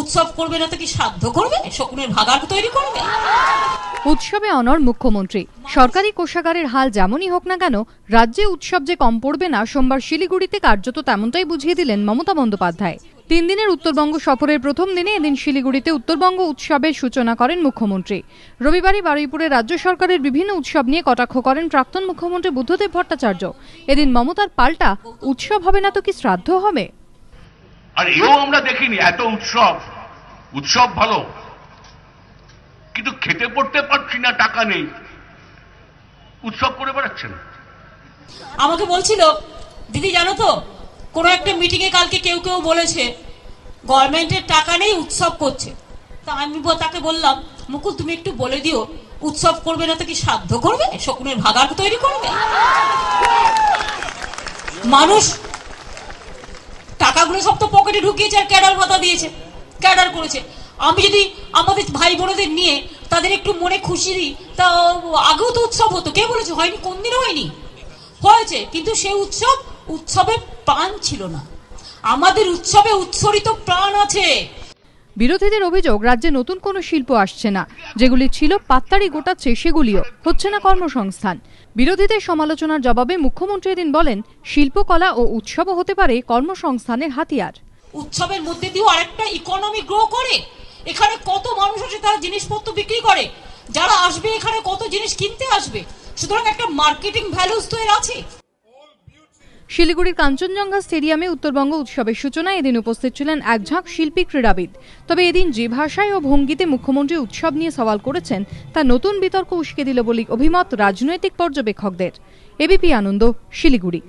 উৎসব করবে না তো কি সাধ্য করবে? শকুনের ভাগাড় তৈরি করবে? উৎসবে অনড় মুখ্যমন্ত্রী। সরকারি কোষাগারের হাল যেমনই হোক না কেন, রাজ্যে উৎসব যে কম পড়বে না, সোমবার শিলিগুড়িতে কার্যত তেমনটাই বুঝিয়ে দিলেন মমতা বন্দ্যোপাধ্যায়। 3 দিনের উত্তরবঙ্গ সফরের প্রথম দিনে এদিন শিলিগুড়িতে উত্তরবঙ্গ উৎসবের সূচনা করেন মুখ্যমন্ত্রী। রবিবারই বারুইপুরে রাজ্য সরকারের বিভিন্ন উৎসব নিয়ে কটাক্ষ করেন প্রাক্তন মুখ্যমন্ত্রী বুদ্ধদেব ভট্টাচার্য। এদিন মমতার পাল্টা, উৎসব হবে না তো কি শ্রাদ্ধ হবে? আর এও আমরা দেখিনি, এত উৎসব ভালো, কিন্তু খেতে পড়তে পারছি না, টাকা নেই, উৎসব করে বেড়াচ্ছেন। আমাকে বলছিল, দিদি জানো তো, কোনো একটা মিটিং এ কালকে কেউ বলেছে গভর্নমেন্টের টাকা নেই, উৎসব করছে। তা আমি তাকে বললাম, মুকুল তুমি একটু বলে দিও, উৎসব করবে না তো কি সাধ্য করবে? শকুনের ভাগাড় তৈরি করবে? মানুষ টাকাগুলো সব তো পকেটে ঢুকিয়েছে আর ক্যাডার ভাতা দিয়েছে, ক্যাডার করেছে। আমি যদি আমাদের ভাই বোনদের নিয়ে তাদের একটু মনে খুশি দিই, তা আগেও তো উৎসব হতো। কে বলেছে হয়নি? কোনদিনও হয়নি, হয়েছে। কিন্তু সেই উৎসবে প্রাণ ছিল না। আমাদের উৎসবে উৎসরিত প্রাণ আছে। বিরোধীদের অভিযোগ, রাজ্যে নতুন কোনো শিল্প আসছে না, যেগুলি ছিল পাত্তাড়ি গোটাচ্ছে সেগুলিও হচ্ছে না কর্মসংস্থান। বিরোধীদের সমালোচনার জবাবে মুখ্যমন্ত্রী এদিন বলেন, শিল্পকলা ও উৎসবও হতে পারে কর্মসংস্থানের হাতিয়ার। উৎসবের মধ্যে দিয়েও আরেকটা ইকোনমি গ্রো করে। এখানে কত মানুষ আছে, তারা জিনিসপত্র বিক্রি করে, যারা আসবে এখানে কত জিনিস কিনতে আসবে, সুতরাং একটা মার্কেটিং ভ্যালুস তো এর আছে। শিলিগুড়ির কাঞ্চনজঙ্ঘা স্টেডিয়ামে উত্তরবঙ্গ উৎসবের সূচনায় এদিন উপস্থিত ছিলেন এক ঝাঁক শিল্পী, ক্রীড়াবিদ। তবে এদিন যে ভাষায় ও ভঙ্গিতে মুখ্যমন্ত্রী উৎসব নিয়ে সওয়াল করেছেন, তা নতুন বিতর্ক উস্কে দিল বলে অভিমত রাজনৈতিক পর্যবেক্ষকদের। এবিপি আনন্দ, শিলিগুড়ি।